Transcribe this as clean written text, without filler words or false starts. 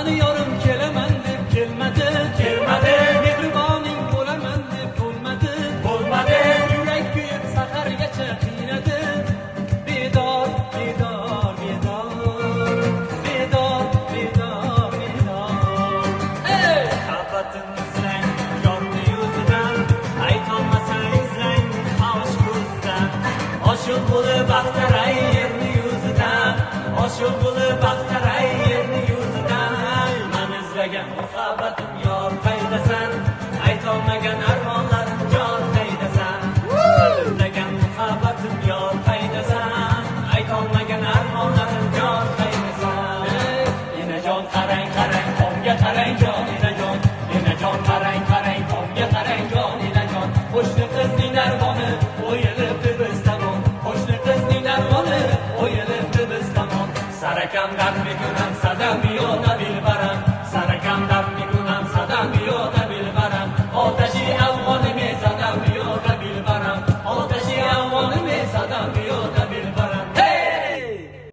Seni yarım kelemen deb kelmadi, mehriboning bo'laman deb bo'lmadi, yurak kuyib sahargacha qiynadi. Bedor, bedor, bedor, bedor, bedor, bedor. Ey! Kafatini zang, yorni yuzidan, aytolmasang zang, hosh ko'zdan. Oshiq bo'lib baxtaray yerni yuzidan, oshiq bo'lib baxtaray yerni yuzidan. Men izlagan muhabbatim yor qaydasan, aytolmagan armonlarim jon qaydasan. Men izlagan muhabbatim yor qaydasan, aytolmagan armonlarim jon qaydasan. Enajon qarang qarang qomga qarang jon enajon, enajon qarang qarang qomga qarang jon enajon. Qo'shni qizning darmoni o'yilibdi biz tomon, qo'shni qizning darmoni o'yilibdi biz tomon. Sarakam dardni ko'ram sadam